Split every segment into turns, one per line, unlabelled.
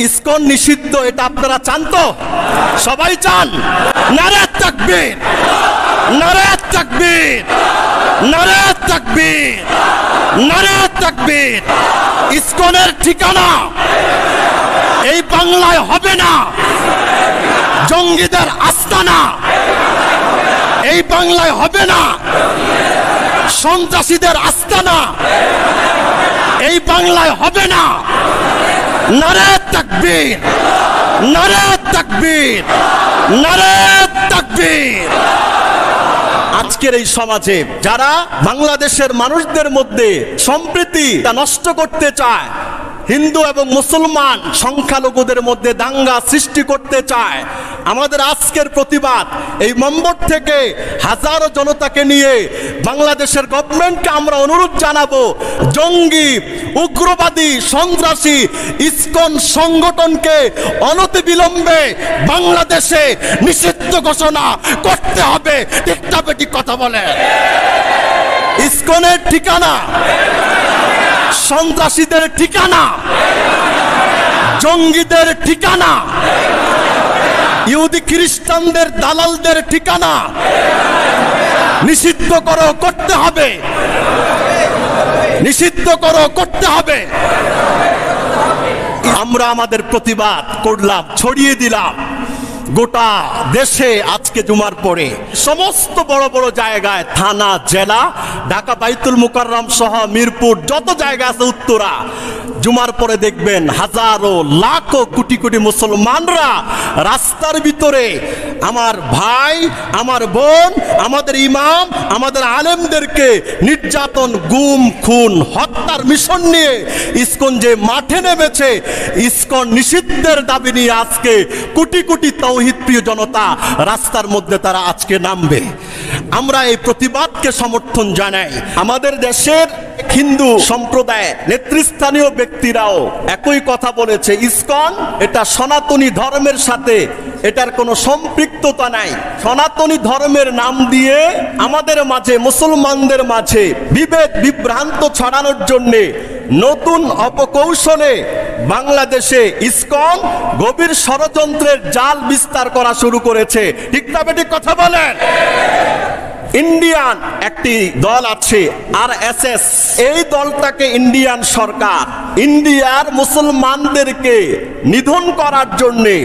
ISKCON নিষিদ্ধ, এটা আপনারা চান তো? সবাই চান? নারে তাকবীর, নারে তাকবীর, নারে তাকবীর, নারে তাকবীর। ইসকনের ঠিকানা এই বাংলায় হবে না, জঙ্গিদের আস্তানা এই বাংলায় হবে না, সন্ত্রাসীদের আস্তানা এই বাংলায় হবে না। নারে তাকবীর, নারে তাকবীর, নারে তাকবীর। আজকের এই সমাজে যারা বাংলাদেশের মানুষদের মধ্যে সম্প্রীতি নষ্ট করতে চায়, হিন্দু এবং মুসলমান সংখ্যালঘুদের মধ্যে দাঙ্গা সৃষ্টি করতে চায়, আমাদের আজকের প্রতিবাদ এই মম্বর থেকে হাজারো জনতাকে নিয়ে বাংলাদেশের গভর্নমেন্টকে আমরা অনুরোধ জানাবো, জঙ্গি উগ্রবাদী সন্ত্রাসী ইসকন সংগঠনকে অনতিবিলম্বে বাংলাদেশে নিষিদ্ধ ঘোষণা করতে হবে। ঠিকটা বেটি কথা বলে। ইসকনের ঠিকানা সন্ত্রাসীদের ঠিকানা, জঙ্গিদের ঠিকানা, ইহুদি খ্রিস্টানদের দালালদের ঠিকানা। নিষিদ্ধ করো, করতে হবে, নিষিদ্ধ করো, করতে হবে। আমরা আমাদের প্রতিবাদ করলাম, ছড়িয়ে দিলাম গোটা দেশে। আজকে জুমার পরে সমস্ত বড় বড় জায়গায়, থানা, জেলা, ঢাকা বাইতুল মুকাররম সহ মিরপুর যত জায়গা আছে, উত্তরা, জুমার পরে দেখবেন হাজারো লাখো কোটি কোটি মুসলমানরা রাস্তার ভিতরে আমার ভাই, আমার বোন, আমাদের ইমাম, আমাদের আলেমদেরকে নির্যাতন, গুম, খুন, হত্যার মিশন নিয়ে ইসকন যে মাঠে নেমেছে, ইসকন নিষিদ্ধের দাবি নিয়ে আজকে কোটি কোটি তাওহীদ প্রিয় জনতা রাস্তার মধ্যে তারা আজকে নামবে। আমরা এই প্রতিবাদকে সমর্থন জানাই। আমাদের দেশের হিন্দু সম্প্রদায় নেতৃস্থানীয় ব্যক্তিরাও একই কথা বলেছে, ইসকন এটা সনাতনী ধর্মের সাথে এটার কোনো সম্পৃক্ততা নাই। সনাতনী ধর্মের নাম দিয়ে আমাদের মাঝে, মুসলমানদের মাঝে বিভেদ বিভ্রান্ত ছড়ানোর জন্যে নতুন অপকৌশলে বাংলাদেশে ইসকন গভীর ষড়যন্ত্রের জাল বিস্তার করা শুরু করেছে। ঠিক না বেঠিক কথা বলেন? ইন্ডিয়ান একটি দল আছে RSS, এই দলটাকে ইন্ডিয়ান সরকার ইন্ডিয়ার মুসলমানদেরকে নিধন করার জন্যে,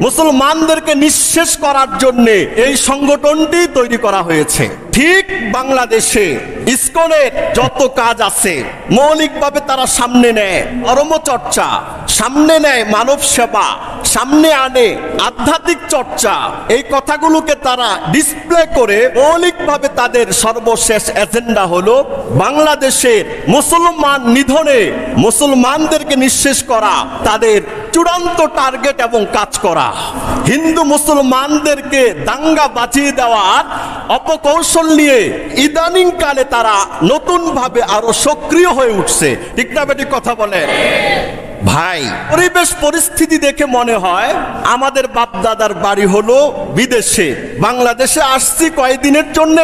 মুসলমানদেরকে নিঃশেষ করার জন্যে এই সংগঠনটি তৈরি করা হয়েছে। ঠিক বাংলাদেশে ইসকনের যত কাজ আছে মৌলিকভাবে তারা সামনে নেয় ধর্মচর্চা, সামনে নেয় মানব সেবা, সামনে আনে আধ্যাত্মিক চর্চা। এই কথাগুলোকে তারা ডিসপ্লে করে মৌলিকভাবে তাদের সর্বশেষ এজেন্ডা হলো বাংলাদেশের মুসলমান নিধনে, মুসলমানদেরকে নিঃশেষ করা তাদের চূড়ান্ত টার্গেট এবং কাজ করা। হিন্দু মুসলমানদেরকে দাঙ্গা বাঁচিয়ে দেওয়ার অপকৌশল নিয়ে ইদানিং কালে তারা নতুন ভাবে আরো সক্রিয় হয়ে উঠছে। ঠিক না বেটি কথা বলে? ভাই, পরিবেশ পরিস্থিতি দেখে মনে হয় আমাদের বাপ দাদার বাড়ি হলো বিদেশে, বাংলাদেশে আসছি কয়েকদিনের জন্য,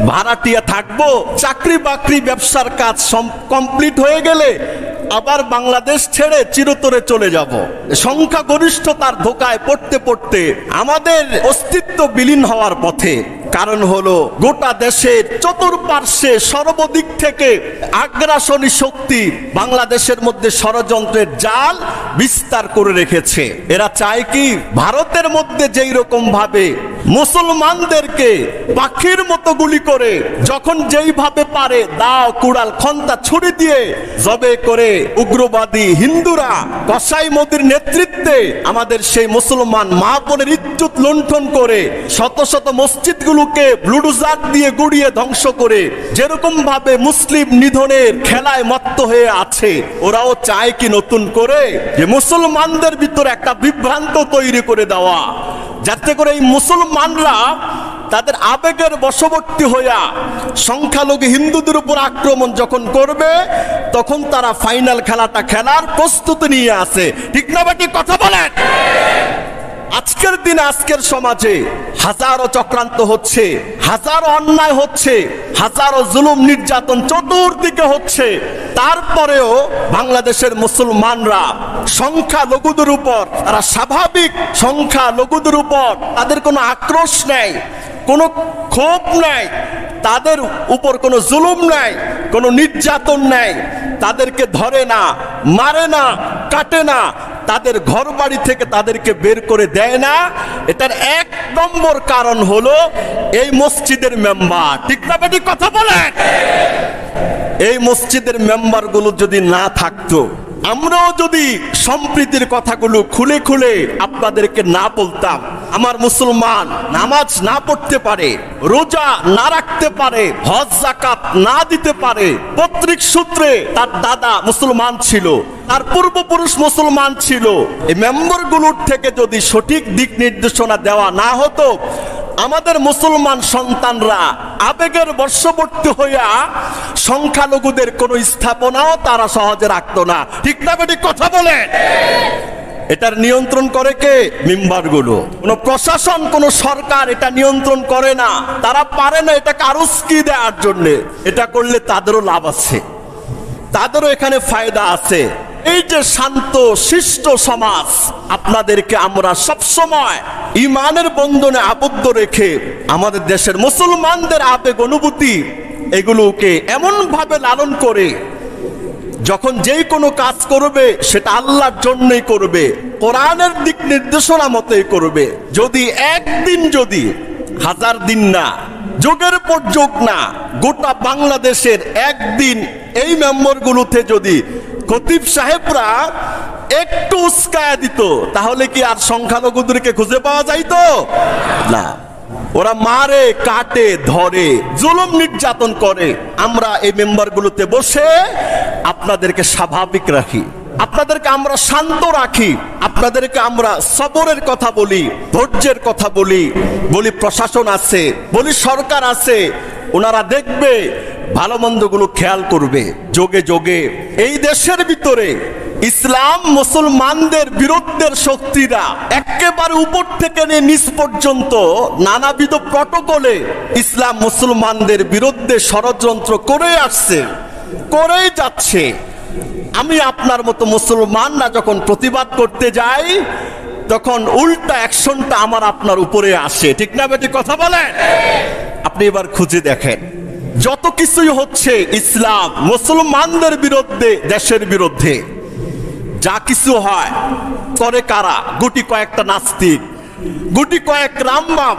ভাড়াটিয়া থাকবো, চাকরি বাকরি ব্যবসার কাজ কমপ্লিট হয়ে গেলে আবার বাংলাদেশ ছেড়ে চিরতরে চলে যাব। সংখ্যাগরিষ্ঠতার ধোকায় পড়তে পড়তে আমাদের অস্তিত্ব বিলীন হওয়ার পথে। কারণ হলো গোটা দেশের চতুর্পার্শ্বে সর্বদিক থেকে আগ্রাসনী শক্তি বাংলাদেশের মধ্যে ষড়যন্ত্রের জাল বিস্তার করে রেখেছে। এরা চায় কি ভারতের মধ্যে যেই রকম ভাবে মুসলমানদেরকে পাখির মতো গুলি করে যখন যেইভাবে পারে দাও, কুড়াল, খন্তা, ছুরি দিয়ে জবে করে উগ্রবাদী হিন্দুরা কসাই মোদির নেতৃত্বে আমাদের সেই মুসলমান মা বোনের ইজ্জত লুণ্ঠন করে শত শত মসজিদগুলোকে ব্লুডোজার দিয়ে গুড়িয়ে ধ্বংস করে যেরকম ভাবে মুসলিম নিধনের খেলায় মত্ত হয়ে আছে, ওরাও চায় কি নতুন করে যে মুসলমানদের ভিতরে একটা বিভ্রান্ত তৈরি করে দেওয়া, যাতে করে এই মুসলমানরা তাদের আবেগের বশবর্তী হইয়া সংখ্যালঘু হিন্দুদের উপর আক্রমণ যখন করবে তখন তারা ফাইনাল খেলাটা খেলার প্রস্তুতি নিয়ে আসে। ঠিক না বাকি কথা বলেন? আজকের দিনে আজকের সমাজে হাজারো চক্রান্ত হচ্ছে, হাজারো অন্যায় হচ্ছে, হাজারো জুলুম নির্যাতন চতুর্দিকে হচ্ছে, তারপরেও বাংলাদেশের মুসলমানরা সংখ্যালঘুদের উপর, তারা স্বাভাবিক সংখ্যালঘুদের উপর তাদের কোনো আক্রোশ নেই, কোনো ক্ষোভ নাই, তাদের উপর কোনো জুলুম নাই, কোনো নির্যাতন নাই, তাদেরকে ধরে না, মারে না, কাটে না, তাদের ঘর বাড়ি থেকে তাদেরকে বের করে দেয় না। এটার এক নম্বর কারণ হলো এই মসজিদের মেম্বার। ঠিক না বেটি কথা বলেন? এই মসজিদের মেম্বারগুলো যদি না থাকতো, আমরাও যদি সম্প্রীতির কথাগুলো খুলে খুলে আপনাদেরকে না বলতাম, আমার মুসলমান নামাজ না পড়তে পারে, রোজা না রাখতে পারে, হজ যাকাত না দিতে পারে, পৈতৃক সূত্রে তার দাদা মুসলমান ছিল, তার পূর্বপুরুষ মুসলমান ছিল, এই মেম্বারগুলোর থেকে যদি সঠিক দিক নির্দেশনা দেওয়া না হতো, আমাদের মুসলমান সন্তানরা আবেগের বশবর্তী হইয়া সংখ্যালঘুদের কোন স্থাপনাও তারা সহজে রাখতো না। ঠিক না বেটি কথা বলে? এটার নিয়ন্ত্রণ করে কে? মেম্বারগুলো। কোন প্রশাসন, কোন সরকার এটা নিয়ন্ত্রণ করে না, তারা পারে না এটা কারুস্কি দেওয়ার জন্য। এটা করলে তাদেরও লাভ আছে, তাদেরও এখানে ফায়দা আছে। এই যে শান্ত শিষ্ট সমাজ, আপনাদেরকে আমরা সব সময় ঈমানের বন্ধনে আবদ্ধ রেখে আমাদের দেশের মুসলমানদের আবেগ অনুভূতি এগুলোকে এমন ভাবে লালন করে, যখন যেই কোনো কাজ করবে সেটা আল্লাহর জন্যই করবে, কোরআনের দিক নির্দেশনা মতোই করবে। যদি একদিন, যদি হাজার দিন না, যুগের পর যুগ না, গোটা বাংলাদেশের একদিন এই মেম্বারগুলোতে যদি খতিব সাহেবরা একটু উস্কায়া দিত, তাহলে কি আর সংখ্যালঘুদেরকে খুঁজে পাওয়া যাইতো? না, ওরা মারে, কাটে, ধরে, জুলুম নির্যাতন করে। আমরা এই মেম্বারগুলোতে বসে আপনাদেরকে স্বাভাবিক রাখি, আপনাদেরকে আমরা শান্ত রাখি, আপনাদেরকে আমরা সবরের কথা বলি, ধৈর্যের কথা বলি, বলি প্রশাসন আছে, বলি সরকার আছে, ওনারা দেখবে, ভালো মন্দগুলো খেয়াল করবে। যোগে যোগে এই দেশের ভিতরে ইসলাম মুসলমানদের বিরুদ্ধের শক্তিরা একেবারে উপর থেকে নিয়ে নিচ পর্যন্ত নানাবিধ প্রটোকলে ইসলাম মুসলমানদের বিরুদ্ধে ষড়যন্ত্র করে আসছে, করেই যাচ্ছে। আমি আপনার মতো মুসলমানরা যখন প্রতিবাদ করতে যাই, তখন উল্টা অ্যাকশনটা আমার আপনার উপরে আসে। ঠিক না বেটি কথা বলেন? আপনি এবার খুঁজে দেখেন, যত কিছুই হচ্ছে ইসলাম মুসলমানদের বিরুদ্ধে, দেশের বিরুদ্ধে যা কিছু হয়, করে কারা? গুটি কয়েকটা নাস্তিক, গুটি কয়েক রামবাম,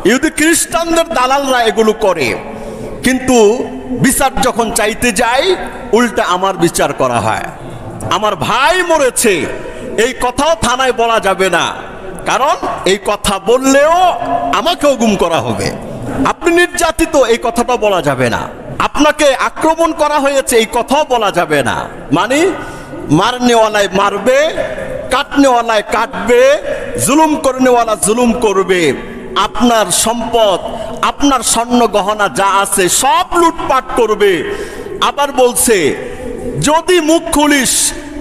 ইহুদি খ্রিস্টানদের দালালরা এগুলো করে। কিন্তু বিচার যখন চাইতে যাই, উল্টা আমার বিচার করা হয়। আমার ভাই মরেছে, এই কথাও থানায় বলা যাবে না, কারণ এই কথা বললেও আমাকেও গুম করা হবে। আপনি নির্যাতিত, এই কথাটা বলা যাবে না। আপনাকে আক্রমণ করা হয়েছে, এই কথাও বলা যাবে না। মানে মারনেওয়ালায় মারবে, কাটনেওয়ালায় কাটবে, জুলুম করনেওয়ালা জুলুম করবে। আপনার সম্পদ, আপনার স্বর্ণ গহনা যা আছে সব লুটপাট করবে। আবার বলছে, যদি মুখ খুলিস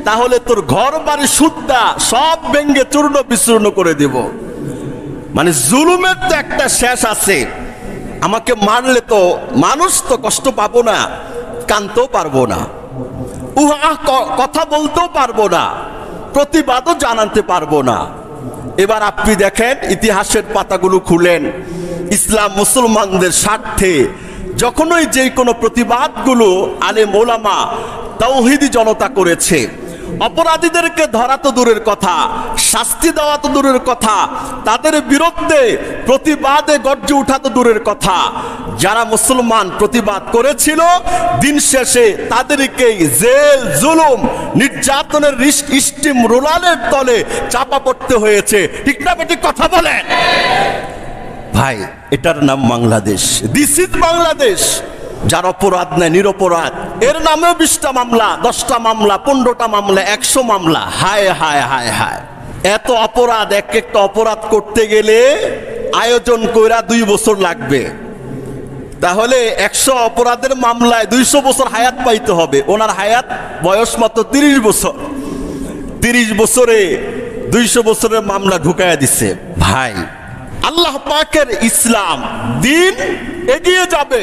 তাহলে তোর ঘর বাড়ি সুদ্ধা সব ভেঙ্গে চূর্ণ বিচূর্ণ করে দেব। মানে জুলুমের তো একটা শেষ আছে। আমাকে মারলে তো মানুষ তো কষ্ট পাবো না, কানতেও পারবো না, কথা বলতেও পারবো না, প্রতিবাদও জানাতে পারবো না। এবার আপনি দেখেন, ইতিহাসের পাতাগুলো খুলেন, ইসলাম মুসলমানদের স্বার্থে যখনই যে কোনো প্রতিবাদগুলো আলেম ওলামা তাওহীদি জনতা করেছে, অপরাধীদেরকে ধরা তো দূরের কথা, শাস্তি দেওয়া তো দূরের কথা, তাদের বিরুদ্ধে প্রতিবাদে গর্জে ওঠা তো দূরের কথা, যারা মুসলমান প্রতিবাদ করেছিল, দিন শেষে তাদেরকেই জেল, জুলুম, নির্যাতনের স্টিম রোলারের তলে চাপা পড়তে হয়েছে। ঠিক না বেটি কথা বলেন? ভাই, এটার নাম বাংলাদেশ। This is Bangladesh. যার অপরাধ নেই, নিরপরাধ, এর নামেও 20টা মামলা, 10টা মামলা, 15টা মামলা, 100 মামলা। হায় হায় হায় হায়, এত অপরাধ! এক একটা অপরাধ করতে গেলে আয়োজন কইরা 2 বছর লাগবে। তাহলে 100 অপরাধের মামলায় 200 বছর হায়াত পাইতে হবে। ওনার হায়াত বয়স মাত্র 30 বছর। 30 বছরে 200 বছরের মামলা ঢুকায়া দিছে। ভাই, আল্লাহ পাকের ইসলাম দিন এগিয়ে যাবে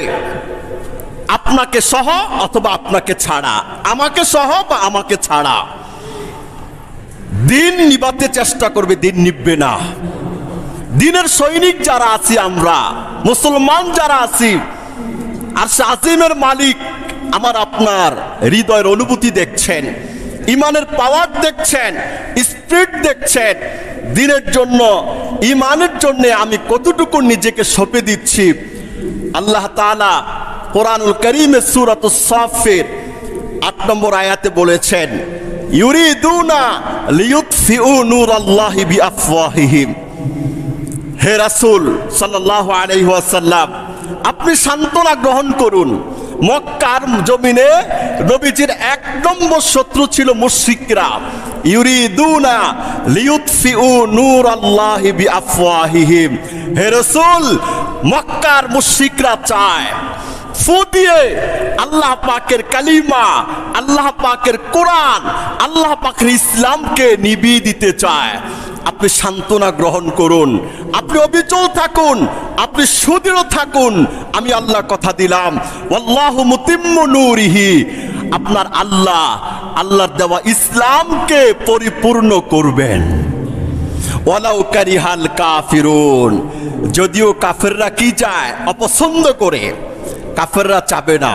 আপনাকে সহ অথবা আপনাকে ছাড়া, আমাকে সহ বা আমাকে ছাড়া। দিন নিবাতে চেষ্টা করবে, দিন নিববে না। দিনের সৈনিক যারা আছি আমরা, মুসলমান যারা আছি, আর আজিমের মালিক আমার আপনার হৃদয়ের অনুভূতি দেখছেন, ইমানের পাওয়ার দেখছেন, স্পিরিট দেখছেন। দিনের জন্য, ইমানের জন্য আমি কতটুকু নিজেকে সঁপে দিচ্ছি। আল্লাহ তাআলা কোরআনুল কারীমের সূরাতুস সাফের 8 নম্বর আয়াতে বলেছেন, ইউরিদুনা লিয়ুতফিউ নূরাল্লাহি বিআফওয়াহিহিম। হে রাসূল সাল্লাল্লাহু আলাইহি ওয়াসাল্লাম, আপনি সান্ত্বনা গ্রহণ করুন। মক্কার জমিনে নবীজির 1 নম্বর শত্রু ছিল মুশরিকরা। ইউরিদুনা লিয়ুতফিউ নূরাল্লাহি বিআফওয়াহিহিম। হে রাসূল, মক্কার মুশরিকরা চায় ফু দিয়ে আল্লাহ পাকের কালিমা, আল্লাহ পাকের কোরআন, আল্লাহ পাকের ইসলামকে নিভিয়ে দিতে চায়। আপনি সান্ত্বনা গ্রহণ করুন, আপনি অবিচল থাকুন, আপনি সুদৃঢ় থাকুন। আমি আল্লাহ কথা দিলাম, ওয়াল্লাহু মুতিম্মু নূরিহি, আপনার আল্লাহ আল্লাহর দেওয়া ইসলামকে পরিপূর্ণ করবেন। ওয়ালাউ কারিহাল কাফিরুন, যদিও কাফেররা কি চায়, অপছন্দ করে। কাফেররা চাবে না,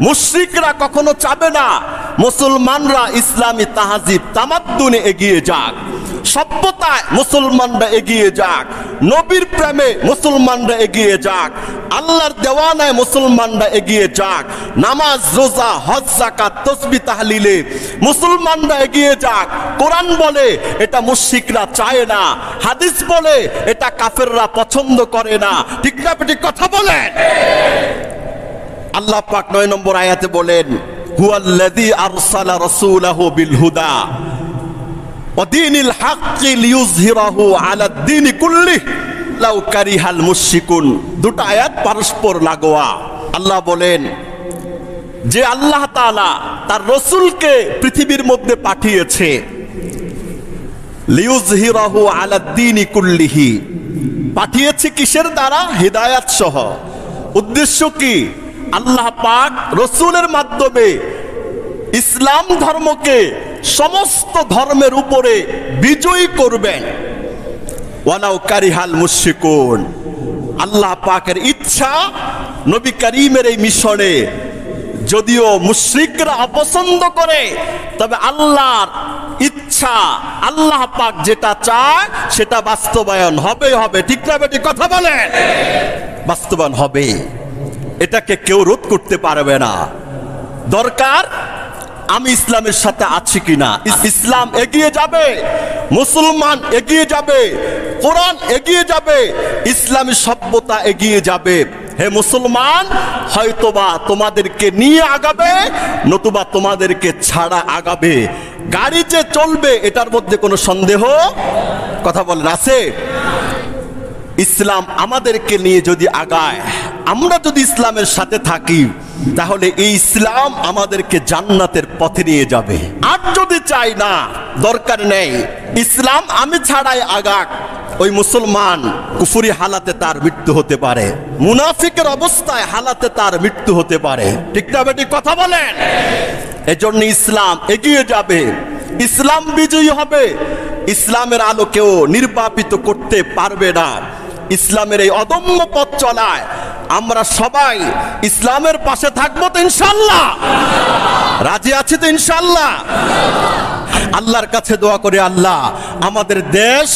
মুশরিকরা কখনো চাবে না মুসলমানরা ইসলামী তাহাজিব তামাদ্দুনে এগিয়ে যাক, সভ্যতায় মুসলমানরা এগিয়ে যাক, নবীর প্রেমে মুসলমানরা এগিয়ে যাক, আল্লাহর দেওয়ানায় মুসলমানরা এগিয়ে যাক, নামাজ রোজা হজ যাকাত তাসবিহ তাহলিলে মুসলমানরা এগিয়ে যাক। কোরআন বলে এটা মুশরিকরা চায় না, হাদিস বলে এটা কাফেররা পছন্দ করে না। ঠিক না বেঠিক কথা বলেন? আল্লাহ পাক 9 নম্বর আয়াতে বলেন, হুয়াল্লাযী আরসালা রাসূলাহু বিল হুদা ওয়া দীনিল হাক্কি লিইয়ুযহিরাহু আলাদ দীনি কুল্লিহি লাউ কারিহাল মুশরিকুন। দুটো আয়াত পরস্পর লাগোয়া। আল্লাহ বলেন যে আল্লাহ তাআলা তার রাসূলকে পৃথিবীর মধ্যে পাঠিয়েছে, লিইয়ুযহিরাহু আলাদ দীনি কুল্লিহি। পাঠিয়েছে কিসের দ্বারা? হিদায়াত সহ। উদ্দেশ্য কি? আল্লাহ পাক রাসূলের মাধ্যমে ইসলাম ধর্মকে সমস্ত ধর্মের উপরে বিজয়ী করবেন। ওয়ালাউ কারিহাল মুশরিকুন, আল্লাহ পাকের ইচ্ছা নবী করিমের এই মিশনে যদিও মুশরিকরা অপছন্দ করে, তবে আল্লাহর ইচ্ছা, আল্লাহ পাক যেটা চায় সেটা বাস্তবায়ন হবে হবে। ঠিক না বেটি কথা বলেন? বাস্তবায়ন হবে, এটাকে কেউ রোধ করতে পারবে না। দরকার আমি ইসলামের সাথে আছি কিনা। ইসলাম এগিয়ে যাবে, মুসলমান এগিয়ে যাবে, কোরআন এগিয়ে যাবে, ইসলামী সভ্যতা এগিয়ে যাবে। হে মুসলমান, হয়তোবা তোমাদেরকে নিয়ে আগাবে, নতুবা তোমাদেরকে ছাড়া আগাবে। গাড়ি যে চলবে এটার মধ্যে কোনো সন্দেহ কথা বলেন আছে? ইসলাম আমাদেরকে নিয়ে যদি আগায়, আমরা যদি ইসলামের সাথে থাকি, তাহলে এই ইসলাম আমাদেরকে জান্নাতের পথে নিয়ে যাবে। আর যদি চাই না, দরকার নেই, ইসলাম আমি ছাড়াই আগাক, ওই মুসলমান কুফরি হালাতে তার মৃত্যু হতে পারে, মুনাফিকের অবস্থায় হালাতে তার মৃত্যু হতে পারে। ঠিক না বেটি কথা বলেন? এজন্য ইসলাম এগিয়ে যাবে, ইসলাম বিজয়ী হবে। ইসলামের আলো কেউ নির্বাপিত করতে পারবে না। ইসলামের এই অদম্য পথ চলায় আমরা সবাই ইসলামের পাশে থাকবো তো ইনশাআল্লাহ? রাজি আছি তো ইনশাআল্লাহ? আল্লাহর কাছে দোয়া করে, আল্লাহ আমাদের দেশ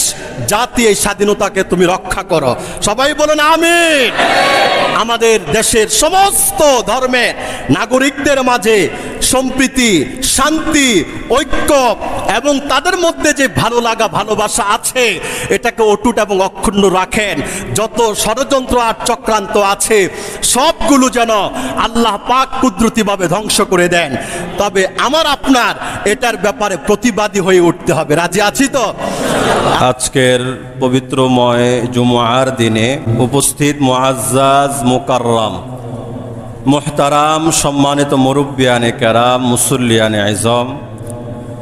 জাতি এই স্বাধীনতাকে তুমি রক্ষা করো। সবাই বলেন আমিন। আমাদের দেশের সমস্ত ধর্মের নাগরিকদের মাঝে সম্প্রীতি, শান্তি, ঐক্য এবং তাদের মধ্যে যে ভালো লাগা ভালোবাসা আছে এটাকে অটুট এবং অক্ষুণ্ণ রাখেন। যত ষড়যন্ত্র আর চক্রান্ত আছে সবগুলো যেন আল্লাহ পাক কুদরতিভাবে ধ্বংস করে দেন। তবে আমার আপনার এটার ব্যাপারে প্রতিবাদী হয়ে উঠতে হবে। রাজি আছি তো?
আজকের পবিত্রময় জুমআর দিনে উপস্থিত মুআজ্জাজ মুকাররম মুহতারাম সম্মানিত মুরব্বিয়ানে কেরাম, মুসল্লিয়ানে আযম,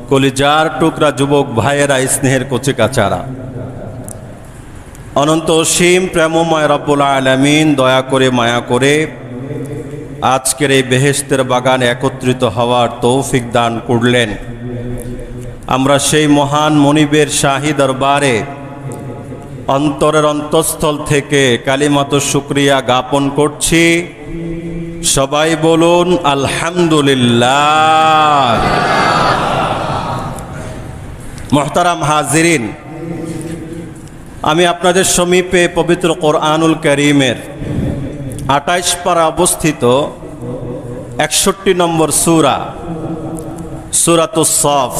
কলিজার টুকরা যুবক ভাইয়েরা, স্নেহের কচিকাচারা, অনন্ত অসীম প্রেমময় রব্বুল আলামিন দয়া করে মায়া করে আজকের এই বেহেশতের বাগানে একত্রিত হওয়ার তৌফিক দান করলেন। আমরা সেই মহান মনিবের শাহী দরবারে অন্তরের অন্তঃস্থল থেকে কালিমাতুশ শুকরিয়া জ্ঞাপন করছি। সবাই বলুন আলহামদুলিল্লাহ। মুহতারাম হাজিরিন, আমি আপনাদের সমীপে পবিত্র কোরআনুল কারীমের 28 পারা অবস্থিত 61 নম্বর সূরা, সূরাতুস সাফ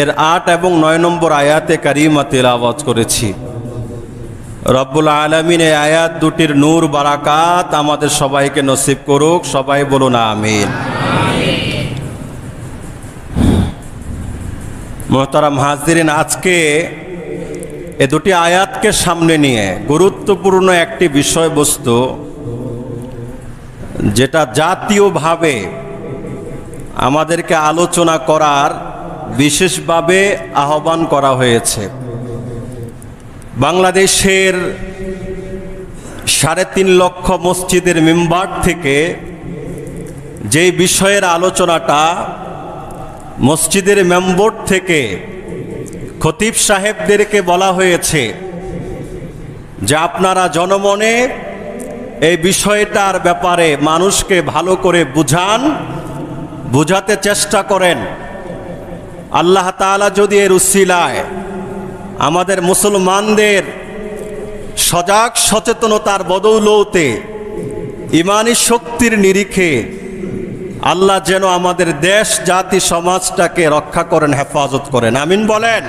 এর 8 এবং 9 নম্বর আয়াতে কারিমা তিলাওয়াত করেছি। রব্বুল আলামিন এই আয়াত দুটির নূর বারাকাত আমাদের সবাইকে নসিব করুক। সবাই বলুন আমিন। মুহতারাম হাজিরিন, আজকে এ দুটি আয়াতকে সামনে নিয়ে গুরুত্বপূর্ণ একটি বিষয়বস্তু, যেটা জাতীয়ভাবে আমাদেরকে আলোচনা করার বিশেষভাবে আহ্বান করা হয়েছে। বাংলাদেশের 3.5 লক্ষ মসজিদের মিম্বার থেকে যেই বিষয়ের আলোচনাটা মসজিদের মেম্বর থেকে খতিব সাহেবদেরকে বলা হয়েছে যে আপনারা জনমনে এই বিষয়টার ব্যাপারে মানুষকে ভালো করে বুঝাতে চেষ্টা করেন। আল্লাহ তাআলা যদি এর উসিলায় আমাদের মুসলমানদের সজাগ সচেতনতার বদৌলতে ইমানি শক্তির নিরিখে আল্লাহ যেন আমাদের দেশ জাতি সমাজটাকে রক্ষা করেন, হেফাজত করেন, আমিন বলেন।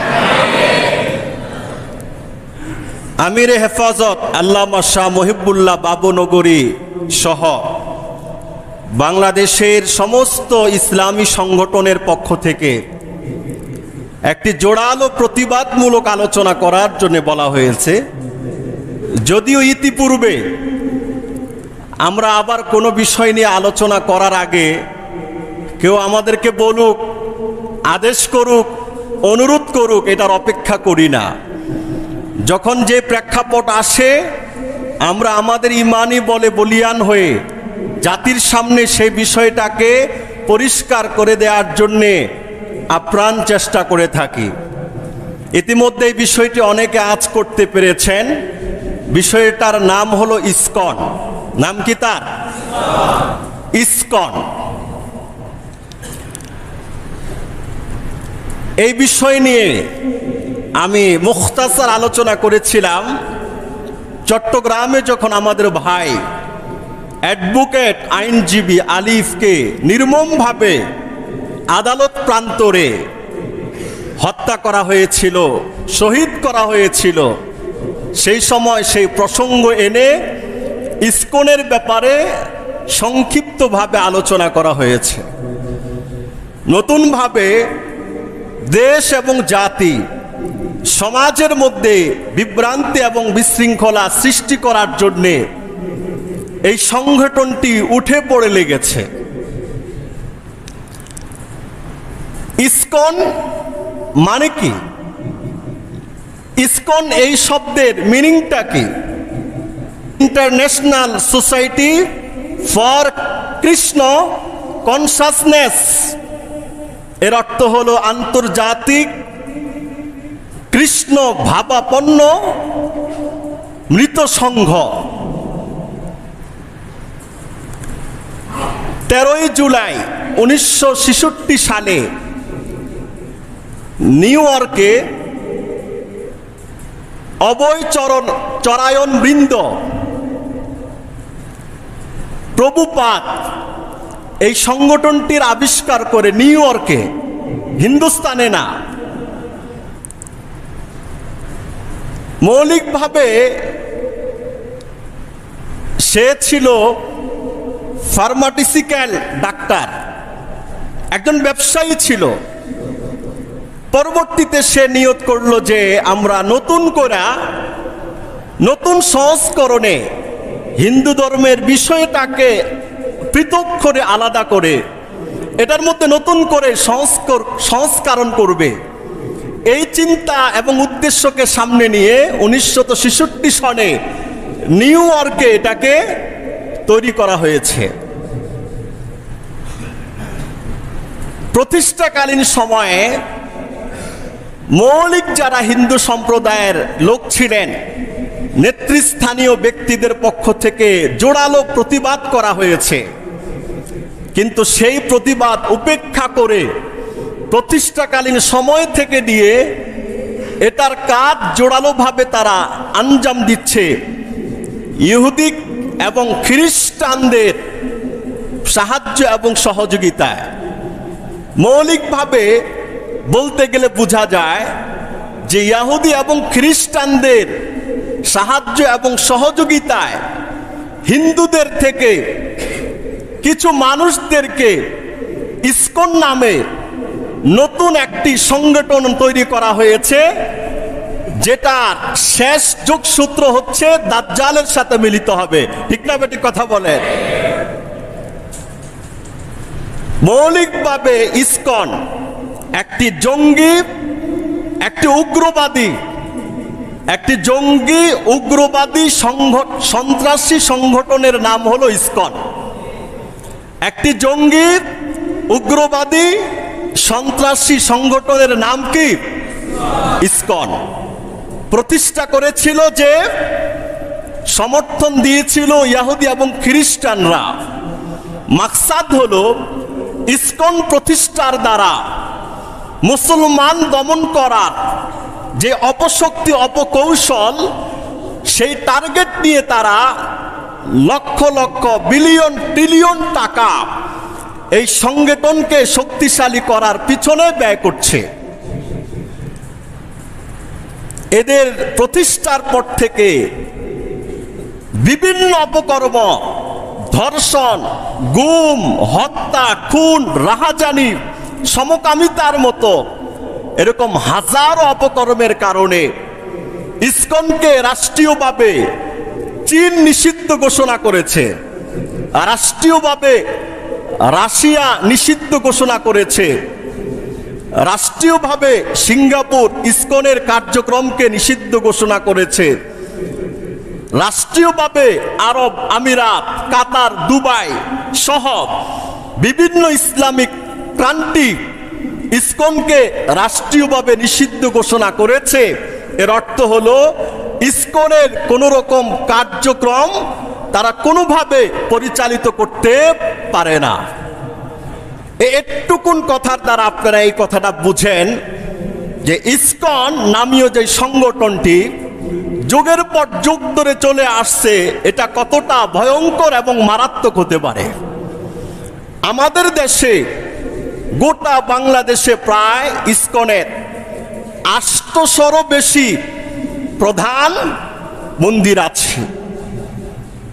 আমিরে হেফাজত আল্লামা শাহ মহিবুল্লাহ বাবুনগরী সহ বাংলাদেশের সমস্ত ইসলামী সংগঠনের পক্ষ থেকে একটি জোরালো প্রতিবাদমূলক আলোচনা করার জন্য বলা হয়েছে। যদিও ইতিপূর্বে আমরা আবার কোনো বিষয় নিয়ে আলোচনা করার আগে কেউ আমাদেরকে বলুক, আদেশ করুক, অনুরোধ করুক, এটার অপেক্ষা করি না। যখন যে প্রেক্ষাপট আসে আমরা আমাদের ইমানি বলে বলিয়ান হয়ে জাতির সামনে সেই বিষয়টাকে পরিষ্কার করে দেওয়ার জন্যে আপ্রাণ চেষ্টা করে থাকি। ইতিমধ্যে এই বিষয়টি অনেকে আজ করতে পেরেছেন। বিষয়টার নাম হলো ইসকন। নাম কি তার? ইসকন। এই বিষয় নিয়ে আমি মুখতাসার আলোচনা করেছিলাম চট্টগ্রামে, যখন আমাদের ভাই অ্যাডভোকেট আইনজীবী আলিফকে নির্মমভাবে আদালত প্রান্তরে হত্যা করা হয়েছিল, শহীদ করা হয়েছিল। সেই সময় সেই প্রসঙ্গ এনে ইসকনের ব্যাপারে সংক্ষিপ্তভাবে আলোচনা করা হয়েছে। নতুনভাবে দেশ এবং জাতি সমাজের মধ্যে বিভ্রান্তি এবং বিশৃঙ্খলা সৃষ্টি করার জন্যে এই সংগঠনটি উঠে পড়ে লেগেছে। ইসকন মানে কি? ইসকন এই শব্দের মিনিংটা কি? International society for Krishna consciousness. এর অর্থ হলো আন্তর্জাতিক কৃষ্ণ ভাবাপন্ন মৃত সংঘ। 13 জুলাই 1966 সালে নিউ ইয়র্কে অভয় চরায়ন বৃন্দ প্রভুপাদ এই সংগঠনটির আবিষ্কার করে নিউ ইয়র্কে, হিন্দুস্তানে না। মৌলিকভাবে সে ছিল ফার্মাটিউটিক্যাল ডাক্তার, একজন ব্যবসায়ী ছিল। পরবর্তীতে সে নিয়ত করলো যে আমরা নতুন সংস্করণে হিন্দু ধর্মের বিষয়টাকে পৃথক করে আলাদা করে
এটার মধ্যে নতুন করে সংস্করণ করবে, এই চিন্তা এবং উদ্দেশ্যকে সামনে নিয়ে 1966 সনে নিউ ইয়র্কে এটাকে তৈরি করা হয়েছে। প্রতিষ্ঠাকালীন সময়ে মৌলিক যারা হিন্দু সম্প্রদায়ের লোক ছিলেন, নেতৃস্থানীয় ব্যক্তিদের পক্ষ থেকে জোরালো প্রতিবাদ করা হয়েছে, কিন্তু সেই প্রতিবাদ উপেক্ষা করে প্রতিষ্ঠাকালীন সময় থেকে দিয়ে এটার কাজ জোরালোভাবে তারা আঞ্জাম দিচ্ছে ইহুদি এবং খ্রিস্টানদের সাহায্য এবং সহযোগিতায়। মৌলিকভাবে বলতে গেলে বোঝা যায় যে ইহুদি এবং খ্রিস্টানদের সাহায্য এবং সহযোগিতায় হিন্দুদের থেকে কিছু মানুষদেরকে ইসকন নামে নতুন একটি সংগঠন তৈরি করা হয়েছে, যেটার শেষ যোগসূত্র হচ্ছে দাজ্জালের সাথে মিলিত হবে। ঠিক না বেটি কথা বলেন? মৌলিকভাবে ইসকন একটি জঙ্গি, একটি উগ্রবাদী, একটি জঙ্গি উগ্রবাদী সন্ত্রাসী সংগঠনের নাম হলো ইসকন। একটি জঙ্গি উগ্রবাদী সন্ত্রাসী সংগঠনের নাম কি? ইসকন। প্রতিষ্ঠা করেছিল যে সমর্থন দিয়েছিল ইহুদি এবং খ্রিস্টানরা। মাকসাদ হলো ইসকন প্রতিষ্ঠার দ্বারা মুসলমান দমন করার যে অপশক্তি অপকৌশল, সেই টার্গেট নিয়ে তারা লক্ষ লক্ষ বিলিয়ন ট্রিলিয়ন টাকা এই সংগঠনকে শক্তিশালী করার পিছনে ব্যয় করছে। এদের প্রতিষ্ঠার পর থেকে বিভিন্ন অপকর্ম, ধর্ষণ, গুম, হত্যা, খুন, রাহাজানি, সমকামিতার মতো এরকম হাজারো অপকর্মের কারণে ইসকনকে রাষ্ট্রীয়ভাবে চীন নিষিদ্ধ ঘোষণা করেছে, রাষ্ট্রীয়ভাবে রাশিয়া নিষিদ্ধ ঘোষণা করেছে, রাষ্ট্রীয়ভাবে সিঙ্গাপুর ইসকনের কার্যক্রমকে নিষিদ্ধ ঘোষণা করেছে, রাষ্ট্রীয়ভাবে আরব আমিরাত, কাতার, দুবাই সহ বিভিন্ন ইসলামিক ক্রান্তি ইসকনকে রাষ্ট্রীয়ভাবে নিষিদ্ধ ঘোষণা করেছে। এর অর্থ হলো ইসকনের কোন রকম কার্যক্রম তারা কোনোভাবে পরিচালিত করতে পারে না। একটুকুন কথার দ্বারা আপনারা এই কথাটা বুঝেন যে ইসকন নামীয় যে সংগঠনটি যুগের পর যুগ ধরে চলে আসছে, এটা কতটা ভয়ঙ্কর এবং মারাত্মক হতে পারে। আমাদের দেশে, গোটা বাংলাদেশে প্রায় ইসকনের 800-রও বেশি প্রধান মন্দির আছে,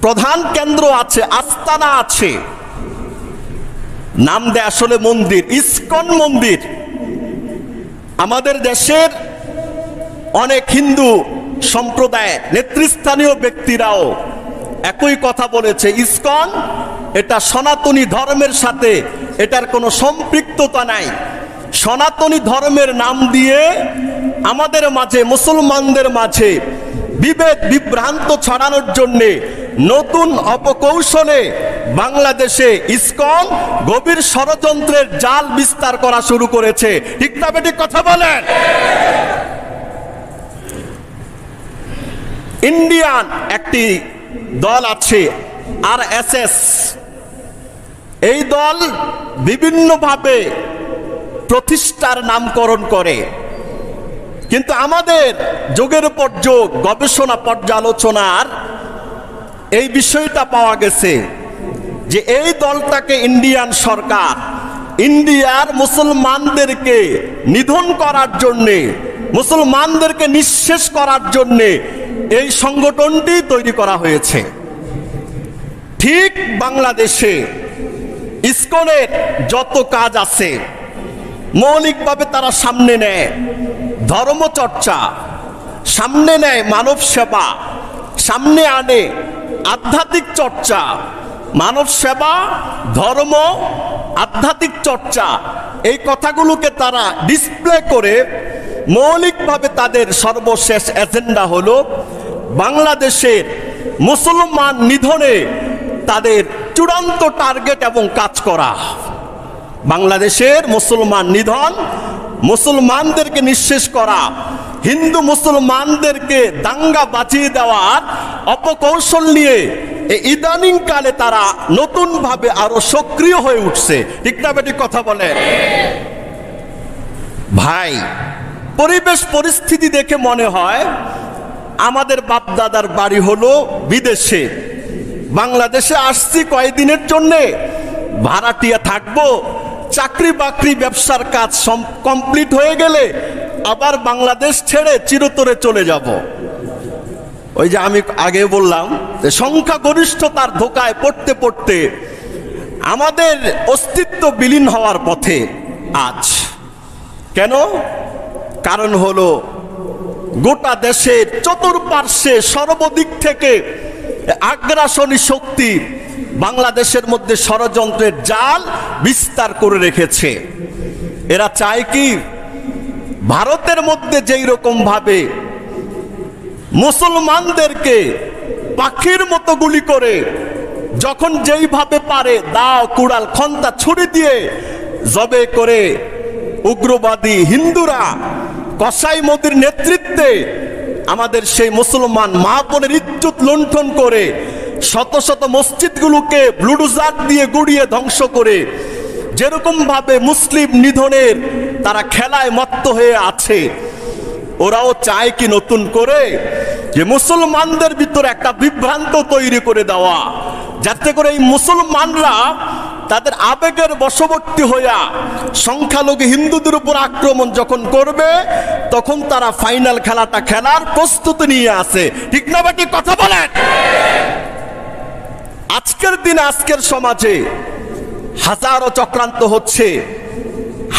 প্রধান কেন্দ্র আছে, আস্তানা আছে। নাম দেয় আসলে মন্দির, ইসকন মন্দির। আমাদের দেশের অনেক হিন্দু সম্প্রদায়ের নেতৃস্থানীয় ব্যক্তিরাও একই কথা বলেছে, ইসকন এটা সনাতনী ধর্মের সাথে এটার কোনো সম্পৃক্ততা নাই। সনাতনী ধর্মের নাম দিয়ে আমাদের মাঝে, মুসলমানদের মাঝে বিভেদ বিভ্রান্ত ছড়ানোর জন্যে নতুন অপকৌশলে বাংলাদেশে ইসকন গভীর ষড়যন্ত্রের জাল বিস্তার করা শুরু করেছে। ঠিক না বেঠিক কথা বলেন? ইন্ডিয়ান একটি দল আছে RSS, এই দল বিভিন্নভাবে প্রতিষ্ঠার নামকরণ করে, কিন্তু আমাদের যুগের পর যুগ গবেষণা পর্যালোচনার এই বিষয়টা পাওয়া গেছে যে এই দলটাকে ইন্ডিয়ান সরকার ইন্ডিয়ার মুসলমানদেরকে নিধন করার জন্যে, মুসলমানদেরকে নিঃশেষ করার জন্যে এই সংগঠনটি তৈরি করা হয়েছে। ঠিক বাংলাদেশে ইসকনের যত কাজ আছে মৌলিকভাবে তারা সামনে নেয় ধর্মচর্চা, সামনে নেয় মানব সেবা, সামনে আনে আধ্যাত্মিক চর্চা, মানব সেবা, ধর্ম, আধ্যাত্মিক চর্চা, এই কথাগুলোকে তারা ডিসপ্লে করে মৌলিকভাবে তাদের সর্বশেষ এজেন্ডা হলো বাংলাদেশের মুসলমান নিধনে তাদের চূড়ান্ত টার্গেট এবং কাজ করা। বাংলাদেশের মুসলমান নিধন, মুসলমানদেরকে নিঃশেষ করা, হিন্দু মুসলমানদেরকে দাঙ্গা বাঁচিয়ে দেওয়ার অপকৌশল নিয়ে এই ইদানিং কালে তারা নতুন ভাবে আরো সক্রিয় হয়ে উঠছে। ঠিক না বেটি কথা বলে ভাই? পরিবেশ পরিস্থিতি দেখে মনে হয় আমাদের বাপদাদার বাড়ি হলো বিদেশে, বাংলাদেশে আসছি কয়েকদিনের জন্যে, ভাড়াটিয়া থাকবো, চাকরি বাকরি ব্যবসার কাজ কমপ্লিট হয়ে গেলে আবার বাংলাদেশ ছেড়ে চিরতরে চলে যাব। ওই যে আমি আগে বললাম যে সংখ্যাগরিষ্ঠতার ধোকায় পড়তে পড়তে আমাদের অস্তিত্ব বিলীন হওয়ার পথে আজ। কেন? কারণ হলো গোটা দেশের চতুর্পার্শ্বে সর্বদিক থেকে আগ্রাসনী শক্তি বাংলাদেশের মধ্যে ষড়যন্ত্রের জাল বিস্তার করে রেখেছে। এরা চায় কি ভারতের মধ্যে যেই রকম ভাবে মুসলমানদেরকে পাখির মতো গুলি করে যখন যেইভাবে পারে দাও কুড়াল খন্তা ছুরি দিয়ে জবে করে উগ্রবাদী হিন্দুরা কসাই মোদির নেতৃত্বে আমাদের সেই মুসলমান মা বোনের ইজ্জত লুণ্ঠন করে শত শত মসজিদগুলোকে ব্লুডোজার দিয়ে গুড়িয়ে ধ্বংস করে যেরকম ভাবে মুসলিম নিধনের তারা খেলায় মত্ত হয়ে আছে, ওরাও চায় কি নতুন করে যে মুসলমানদের ভিতরে একটা বিভ্রান্ত তৈরি করে দেওয়া, যাতে করে এই মুসলমানরা তাদের আবেগের বশবর্তী হইয়া সংখ্যালঘু হিন্দুদের উপর আক্রমণ যখন করবে তখন তারা ফাইনাল খেলাটা খেলার প্রস্তুতি নিয়ে আসে। ঠিক না বাকি কথা বলেন? আজকের দিনে আজকের সমাজে হাজারো চক্রান্ত হচ্ছে,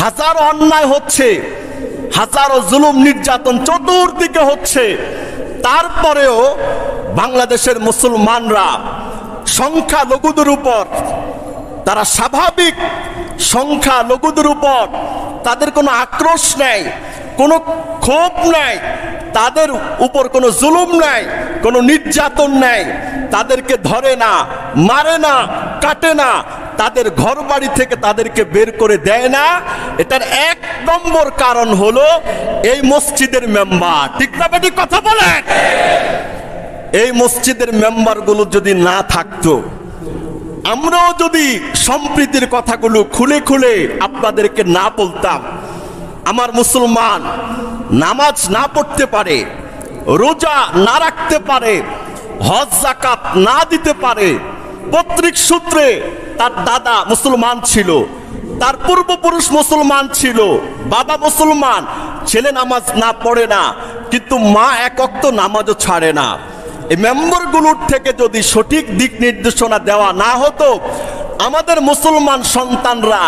হাজারো অন্যায় হচ্ছে, হাজারো জুলুম নির্যাতন চতুর্দিকে হচ্ছে, তারপরেও বাংলাদেশের মুসলমানরা সংখ্যালঘুদের উপর তারা স্বাভাবিক সংখ্যালঘুদের উপর তাদের কোনো আক্রোশ নেই, কোনো ক্ষোভ নেই, তাদের উপর কোনো জুলুম নেই, কোনো নির্যাতন নেই, তাদেরকে ধরে না, মারে না, কাটে না, তাদের ঘর বাড়ি থেকে তাদেরকে বের করে দেয় না। এটার এক নম্বর কারণ হলো এই মসজিদের মেম্বার। ঠিক না বেটি কথা বলেন? এই মসজিদের মেম্বারগুলো যদি না থাকতো, আমরাও যদি সম্প্রীতির কথাগুলো খুলে খুলে আপনাদেরকে না বলতাম, আমার মুসলমান নামাজ না পড়তে পারে, রোজা না রাখতে পারে, হজ যাকাত না দিতে পারে, পৈতৃক সূত্রে তার দাদা মুসলমান ছিল, তার পূর্বপুরুষ মুসলমান ছিল, বাবা মুসলমান, ছেলে নামাজ না পড়ে না, কিন্তু মা এক ওয়াক্ত নামাজও ছাড়ে না, এই মেম্বারগুলোর থেকে যদি সঠিক দিক নির্দেশনা দেওয়া না হতো, আমাদের মুসলমান সন্তানরা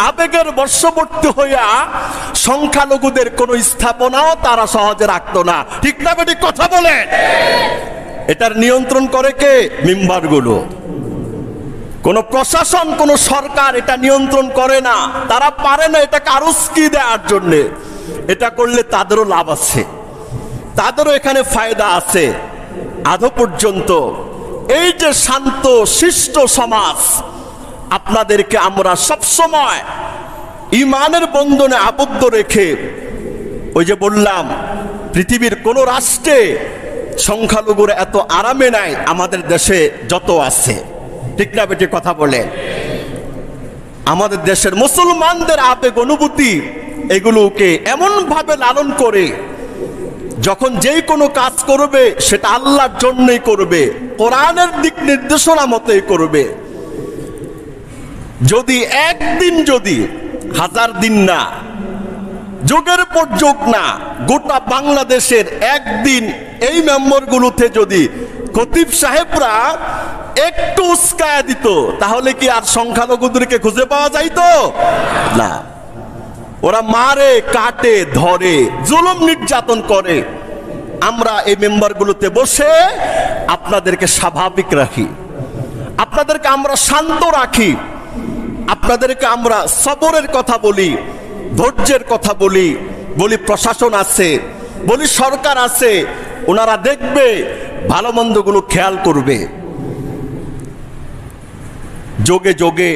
আবেগের বশবর্তী হইয়া সংখ্যালঘুদের কোন স্থাপনাও তারা সহজে রাখতো না। ঠিক না বেটি কথা বলেন? এটার নিয়ন্ত্রণ করে কে? মেম্বারগুলো। কোন প্রশাসন, কোন সরকার এটা নিয়ন্ত্রণ করে না, তারা পারে না এটাকে আরো উস্কি দেওয়ার জন্য। এটা করলে তাদেরও লাভ আছে, তাদেরও এখানে ফায়দা আছে। আদৌ পর্যন্ত এই যে শান্ত শিষ্ট সমাজ, আপনাদেরকে আমরা সবসময় ইমানের বন্ধনে আবদ্ধ রেখে, ওই যে বললাম পৃথিবীর কোন রাষ্ট্রে সংখ্যালঘুরা এত আরামে নাই আমাদের দেশে যত আছে। ঠিক না বেটি কথা বলে? আমাদের দেশের মুসলমানদের আবেগ অনুভূতি এগুলোকে এমন ভাবে লালন করে, যখন যেই কোনো কাজ করবে সেটা আল্লাহর জন্যই করবে, কোরআনের দিক নির্দেশনা মতোই করবে। যদি একদিন, যদি হাজার দিন না, যুগের পর যুগ না, গোটা বাংলাদেশের একদিন এই মেম্বারগুলোতে যদি খতিব সাহেবরা একটু উস্কায়া দিত, তাহলে কি আর সংখ্যালঘুদেরকে খুঁজে পাওয়া যাইতো না? ওরা মারে, কাটে, ধরে, জুলুম নির্যাতন করে। আমরা এই মেম্বারগুলোতে বসে আপনাদেরকে স্বাভাবিক রাখি, আপনাদেরকে আমরা শান্ত রাখি, আপনাদেরকে আমরা সবরের কথা বলি, ধৈর্যের কথা বলি, বলি প্রশাসন আছে, বলি সরকার আছে, ওনারা দেখবে, ভালো মন্দগুলো খেয়াল করবে। যোগে যোগে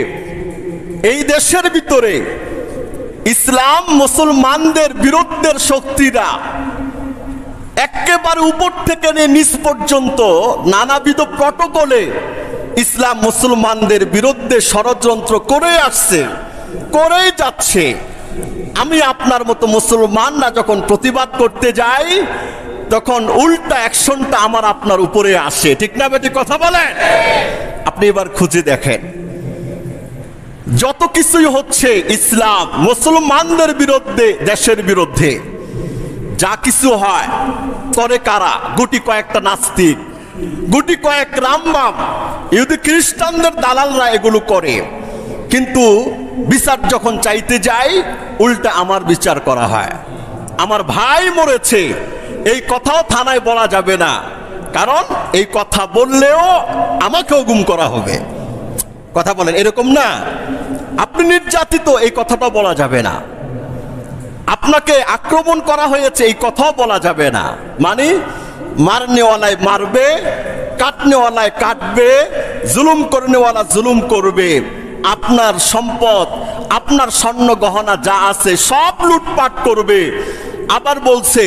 এই দেশের ভিতরে ইসলাম মুসলমানদের বিরুদ্ধের শক্তিরা একেবারে উপর থেকে নিয়ে নিচ পর্যন্ত নানাবিধ প্রটোকলে ইসলাম মুসলমানদের বিরুদ্ধে ষড়যন্ত্র করে আসছে, করেই যাচ্ছে। আমি আপনার মতো মুসলমানরা যখন প্রতিবাদ করতে যাই, তখন উল্টা অ্যাকশনটা আমার আপনার উপরে আসে। ঠিক না বেটি কথা বলেন? আপনি এবার খুঁজে দেখেন, যত কিছুই হচ্ছে ইসলাম মুসলমানদের বিরুদ্ধে, দেশের বিরুদ্ধে যা কিছু হয় করে কারা? গুটি কয়েকটা নাস্তিক, গুটি কয়েক রামবাম, ইহুদি খ্রিস্টানদের দালালরা এগুলো করে। কিন্তু বিচার যখন চাইতে যাই, উল্টা আমার বিচার করা হয়। আমার ভাই মরেছে, এই কথাও থানায় বলা যাবে না, কারণ এই কথা বললেও আমাকেও গুম করা হবে। কথা বলেন, এরকম না? আপনি নির্যাতিত, এই কথাটা বলা যাবে না। আপনাকে আক্রমণ করা হয়েছে, এই কথাও বলা যাবে না। মানে মারনেওয়ালায় মারবে, কাটনেওয়ালায় কাটবে, জুলুম করনেওয়ালা জুলুম করবে। আপনার সম্পদ, আপনার স্বর্ণ গহনা যা আছে সব লুটপাট করবে। আবার বলছে,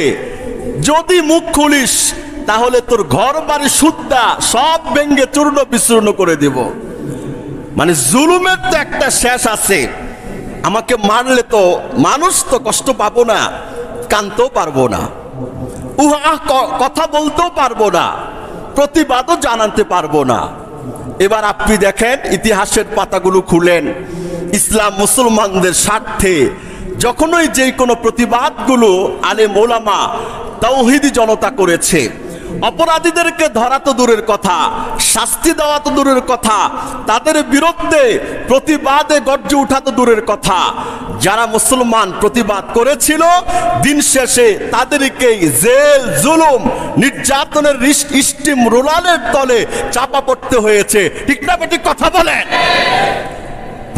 যদি মুখ খুলিস তাহলে তোর ঘর বাড়ি সুদ্ধা সব ভেঙ্গে চূর্ণ বিচূর্ণ করে দেব। মানে জুলুমের তো একটা শেষ আছে। আমাকে মারলে তো মানুষ তো কষ্ট পাবো না, কানতেও পারবো না, কথা বলতেও পারবো না, প্রতিবাদও জানাতে পারবো না। এবার আপনি দেখেন, ইতিহাসের পাতাগুলো খুলেন, ইসলাম মুসলমানদের স্বার্থে যখনই যে কোনো প্রতিবাদগুলো আলেম ওলামা তাওহীদি জনতা করেছে, অপরাধীদেরকে ধরা তো দূরের কথা, শাস্তি দেওয়া তো দূরের কথা, তাদের বিরুদ্ধে প্রতিবাদে গর্জে ওঠা তো দূরের কথা, যারা মুসলমান প্রতিবাদ করেছিল দিন শেষে তাদেরকে জেল, জুলুম, নির্যাতনের স্টিম রোলারের তলে চাপা পড়তে হয়েছে। ঠিক না বেটি কথা বলেন?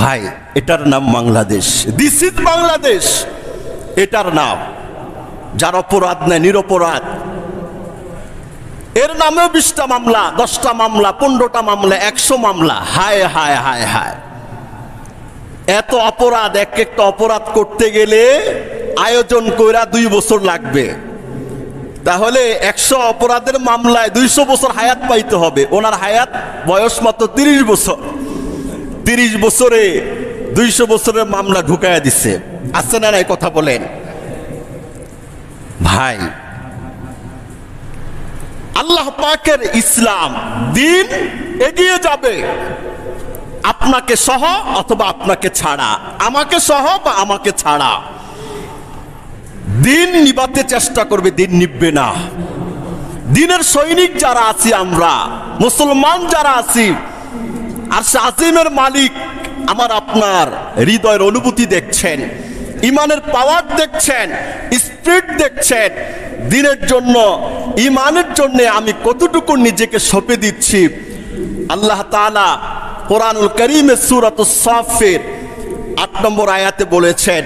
ভাই, এটার নাম বাংলাদেশ। দিস ইজ বাংলাদেশ, এটার নাম। যার অপরাধ নেই, নিরপরাধ, এর নামেও 20টা মামলা, 10টা মামলা, 15টা মামলা, 100 মামলা। হায় হায় হায় হায়, এত অপরাধ! এক একটা অপরাধ করতে গেলে আয়োজন কইরা 2 বছর লাগবে। তাহলে 100 অপরাধের মামলায় 200 বছর হায়াত পাইতে হবে। ওনার হায়াত বয়স মাত্র 30 বছর। 30 বছরে 200 বছরের মামলা ঢুকায়া দিচ্ছে। আছে না নাই? কথা বলেন ভাই। আল্লাহ পাকের ইসলাম দিন এগিয়ে যাবে, আপনাকে সহ অথবা আপনাকে ছাড়া, আমাকে সহ বা আমাকে ছাড়া। দিন নিবাতে চেষ্টা করবে, দিন নিববে না। দিনের সৈনিক যারা আছি আমরা, মুসলমান যারা আছি, আর আজিমের মালিক আমার আপনার হৃদয়ের অনুভূতি দেখছেন, ইমানের পাওয়ার দেখছেন, স্পিরিট দেখছেন। দিনের জন্য, ইমানের জন্য আমি কতটুকু নিজেকে সঁপে দিচ্ছি। আল্লাহ তাআলা কোরআনুল কারীমের সূরাতুস সাফের 8 নম্বর আয়াতে বলেছেন,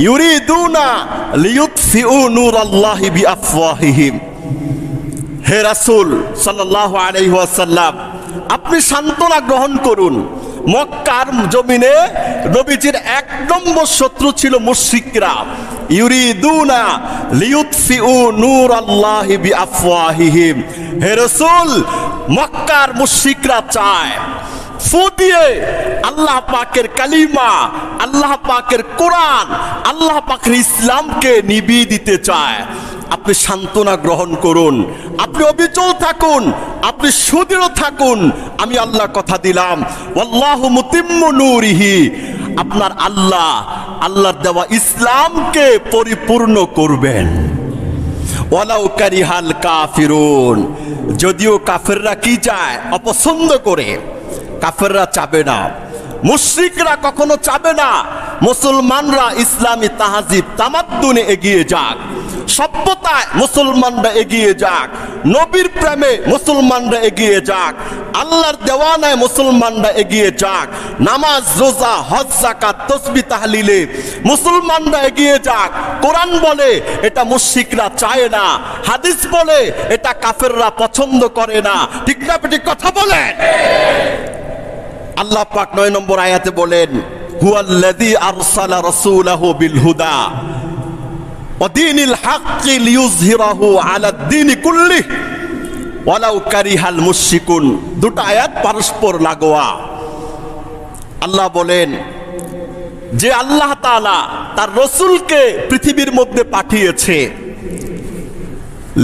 ইউরিদুনা লিয়ুতফিউ নূরাল্লাহি বিআফওয়াহিহিম। হে রাসূল সাল্লাল্লাহু আলাইহি ওয়াসাল্লাম, আপনি সান্ত্বনা গ্রহণ করুন। মক্কার জমিনে নবীজির 1 নম্বর শত্রু ছিল মুশরিকরা। ইউরিদুনা লিয়ুতফিউ নূরাল্লাহি বিআফওয়াহিহিম। হে রাসূল, মক্কার মুশরিকরা চায় ফু দিয়ে আল্লাহ পাকের কালিমা, আল্লাহ পাকের কোরআন, আল্লাহ পাকের ইসলামকে নিভিয়ে দিতে চায়। আপনি সান্ত্বনা গ্রহণ করুন, আপনি অবিচল থাকুন, আপনি সুদৃঢ় থাকুন। আমি আল্লাহ কথা দিলাম, ওয়াল্লাহু মুতিম্মু নূরিহি। আপনার আল্লাহ, আল্লাহর দেওয়া ইসলামকে পরিপূর্ণ করবেন। ওয়ালাউ কারিহাল কাফিরুন। যদিও কাফেররা কি চায়? অপছন্দ করে। কাফেররা চাবে না, মুশরিকরা কখনো চাবে না মুসলমানরা ইসলামী তাহাজিব তামাদ্দুনে এগিয়ে যাক। সভ্যতায় মুসলমানরা এগিয়ে যাক, নবীর প্রেমে মুসলমানরা এগিয়ে যাক, আল্লাহর দেওয়ানায় মুসলমানরা এগিয়ে যাক, নামাজ রোজা হজ যাকাত তাসবিহ তাহলিলে মুসলমানরা এগিয়ে যাক। কোরআন বলে এটা মুশরিকরা চায় না, হাদিস বলে এটা কাফেররা পছন্দ করে না। ঠিক না ঠিক কথা বলেন? আল্লাহ পাক 9 নম্বর আয়াতে বলেন, হুয়াল্লাযী আরসালা রাসূলাহু বিল হুদা ওয়া দীনিল হাক্কি লিইয়ুযহিরাহু আলাদ দীনি কুল্লিহি ওয়ালাউ কারিহাল মুশরিকুন। দুটো আয়াত পরস্পর লাগোয়া। আল্লাহ বলেন যে আল্লাহ তাআলা তার রাসূলকে পৃথিবীর মধ্যে পাঠিয়েছে,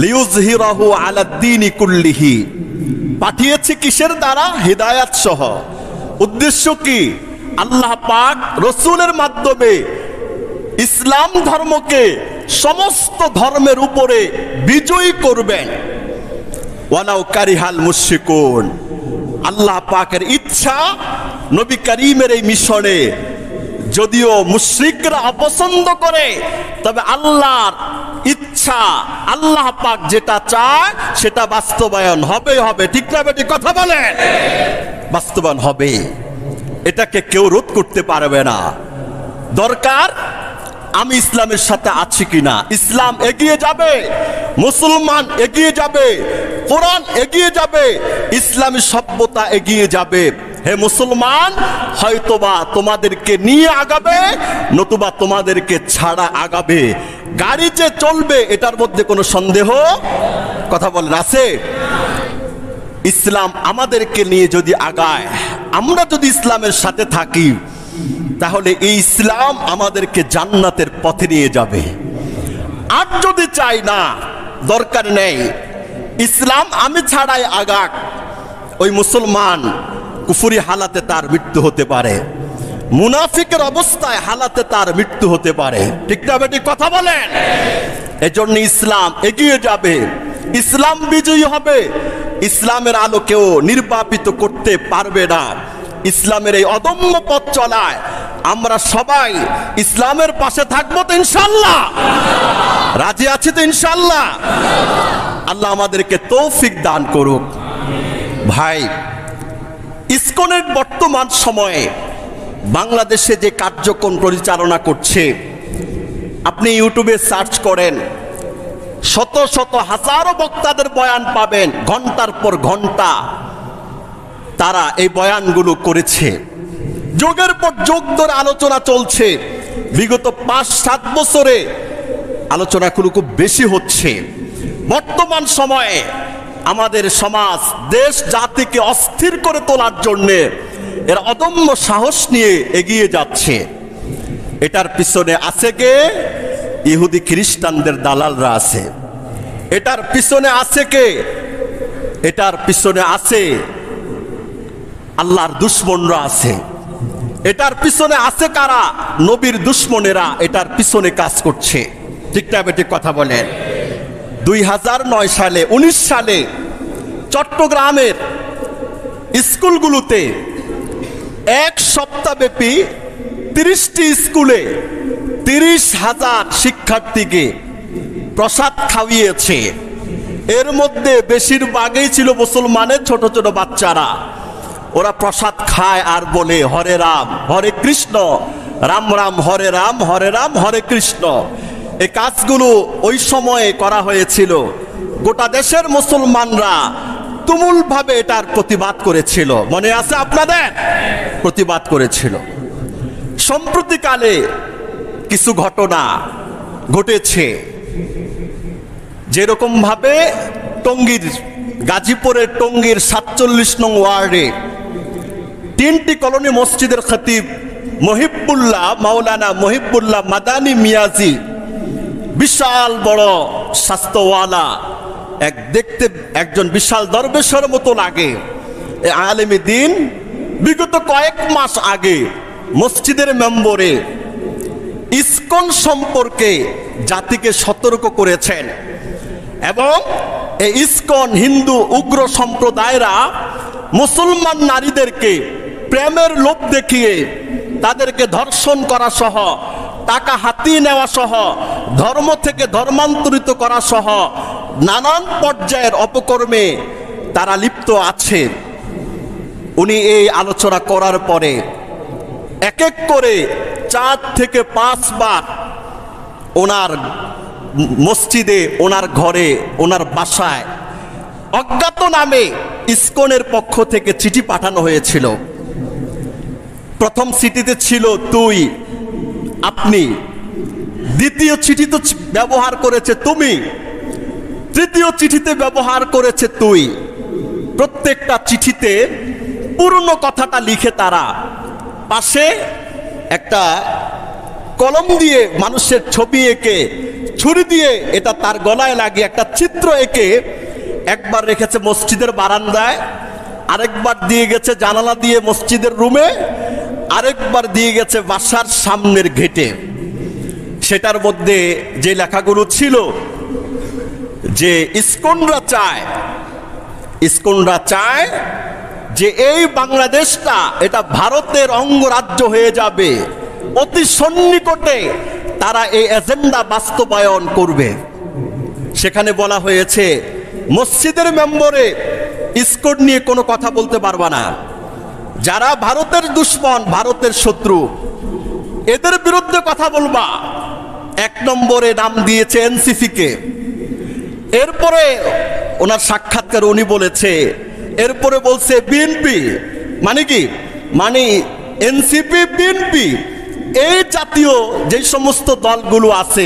লিইয়ুযহিরাহু আলাদ দীনি কুল্লিহি, পাঠিয়েছে কিসের দ্বারা? হিদায়াত সহ। উদ্দেশ্য কি? আল্লাহ পাক রাসূলের মাধ্যমে ইসলাম ধর্মকে সমস্ত ধর্মের উপরে বিজয়ী করবেন। ওয়ালাউ কারিহাল মুশরিকুন, আল্লাহ পাকের ইচ্ছা নবী করিমের এই মিশনে যদিও মুশরিকরা অপছন্দ করে, তবে আল্লাহর ইচ্ছা, আল্লাহ পাক যেটা চায় সেটা বাস্তবায়ন হবে হবে। ঠিক না বেটি কথা বলেন? বাস্তবায়ন হবে, এটাকে কেউ রোধ করতে পারবে না। দরকার আমি ইসলামের সাথে আছি কিনা। ইসলাম এগিয়ে যাবে, মুসলমান এগিয়ে যাবে, কোরআন এগিয়ে যাবে, ইসলামী সভ্যতা এগিয়ে যাবে। হে মুসলমান, হয়তোবা তোমাদেরকে নিয়ে আগাবে, নতুবা তোমাদেরকে ছাড়া আগাবে। গাড়ি যে চলবে এটার মধ্যে কোনো সন্দেহ কথা বলেন আছে? ইসলাম আমাদেরকে নিয়ে যদি আগায়, আমরা যদি ইসলামের সাথে থাকি, তাহলে এই ইসলাম আমাদেরকে জান্নাতের পথে নিয়ে যাবে। আর যদি চাই না, দরকার নেই, ইসলাম আমি ছাড়াই আগাক, ওই মুসলমান কুফরি হালাতে তার মৃত্যু হতে পারে, মুনাফিকের অবস্থায় হালাতে তার মৃত্যু হতে পারে। ঠিক না বেটি কথা বলেন? এজন্য ইসলাম এগিয়ে যাবে, ইসলাম বিজয়ী হবে, ইসলামের আলো কেউ নির্বাপিত করতে পারবে না। ইসলামের এই অদম্য পথ চলায় আমরা সবাই ইসলামের পাশে থাকবো তো ইনশাআল্লাহ? রাজি আছি তো ইনশাআল্লাহ? আল্লাহ আমাদেরকে তৌফিক দান করুক। ভাই, ইসকনের বর্তমান সময়ে বাংলাদেশে যে কার্যক্রম পরিচালনা করছে, আপনি ইউটিউবে সার্চ করেন, শত শত হাজারো বক্তাদের বয়ান পাবেন, ঘন্টার পর ঘন্টা তারা এই বয়ানগুলো করেছে। যোগের পর যোগ ধরে আলোচনা চলছে। বিগত 5-7 বছরে আলোচনাগুলো খুব বেশি হচ্ছে। বর্তমান সময়ে আমাদের সমাজ, দেশ জাতিকে অস্থির করে তোলার জন্যে এরা অদম্য সাহস নিয়ে এগিয়ে যাচ্ছে। এটার পিছনে আছে কে? ইহুদি খ্রিস্টানদের দালালরা আছে। এটার পিছনে আছে কে? এটার পিছনে আছে আল্লাহর দুশমনরা আছে। এটার পিছনে আছে কারা? নবীর দুশমনেরা এটার পিছনে কাজ করছে। ঠিক না বেটি কথা বলেন? 2009 সালে 19 সালে চট্টগ্রামের স্কুলগুলোতে এক সপ্তাহব্যাপী 30টি স্কুলে 30,000 শিক্ষার্থীকে প্রসাদ খাওয়িয়েছে। এর মধ্যে বেশিরভাগই ছিল মুসলমানের ছোট ছোট বাচ্চারা। ওরা প্রসাদ খায় আর বলে হরে রাম হরে কৃষ্ণ, রাম রাম হরে রাম, হরে রাম হরে কৃষ্ণ। এই কাজগুলো ওই সময়ে করা হয়েছিল। গোটা দেশের মুসলমানরা তুমুলভাবে এটার প্রতিবাদ করেছিল। মনে আছে আপনাদের? প্রতিবাদ করেছিল। সম্প্রতিকালে কিছু ঘটনা ঘটেছে, যেরকম ভাবে টঙ্গীর, গাজীপুরের টঙ্গীর 47 নং ওয়ার্ডে 3টি কলোনি মসজিদের খতিব মহিবুল্লাহ, মাওলানা মহিবুল্লাহ মাদানী মিয়াজি, বিশাল বড় স্বাস্থ্যওয়ালা, দেখতে একজন বিশাল দরবেশের মতো লাগে। এই আলেমে দিন বিগত কয়েক মাস আগে মসজিদের মেম্বরে ইসকন সম্পর্কে জাতিকে সতর্ক করেছেন এবং এই ইসকন হিন্দু উগ্র সম্প্রদায়রা মুসলমান নারীদেরকে প্রেমের লোভ দেখিয়ে তাদেরকে ধর্ষণ করা সহ, টাকা হাতিয়ে নেওয়া সহ ধর্ম থেকে ধর্মান্তরিত করা সহ নানান পর্যায়ের অপকর্মে তারা লিপ্ত আছে। উনি এই আলোচনা করার পরে এক এক করে 4 থেকে 5 বার ওনার মসজিদে, ওনার ঘরে, ওনার বাসায় অজ্ঞাত নামে ইসকনের পক্ষ থেকে চিঠি পাঠানো হয়েছিল। প্রথম চিঠিতে ছিল তুই, আপনি, দ্বিতীয় চিঠি তো ব্যবহার করেছে তুমি, তৃতীয় চিঠিতে ব্যবহার করেছে তুই। প্রত্যেকটা চিঠিতে পূর্ণ কথাটা লিখে তারা পাশে একটা কলম দিয়ে মানুষের ছবি এঁকে, ছুরি দিয়ে এটা তার গলায় লাগিয়ে একটা চিত্র এঁকে একবার রেখেছে মসজিদের বারান্দায়, আরেকবার দিয়ে গেছে জানালা দিয়ে মসজিদের রুমে, আরেকবার দিয়ে গেছে বাসার সামনের গেটে। সেটার মধ্যে যে লেখাগুলো ছিল যে ইসকনরা চায় যে এই বাংলাদেশটা এটা ভারতের অঙ্গরাজ্য হয়ে যাবে, অতি সন্নিকটে তারা এই এজেন্ডা বাস্তবায়ন করবে। সেখানে বলা হয়েছে মসজিদের মেম্বরে ইসকন নিয়ে কোনো কথা বলতে পারবা না, যারা ভারতের দুশ্মন, ভারতের শত্রু, এদের বিরুদ্ধে কথা বলবা। 1 নম্বরে নাম দিয়েছে এনসিপি কে। এরপরে ওনার সাক্ষাৎকার উনি বলেছে, এরপরে বলছে বিএনপি। মানে কি? মানে এনসিপি, বিএনপি এই জাতীয় যে সমস্ত দলগুলো আছে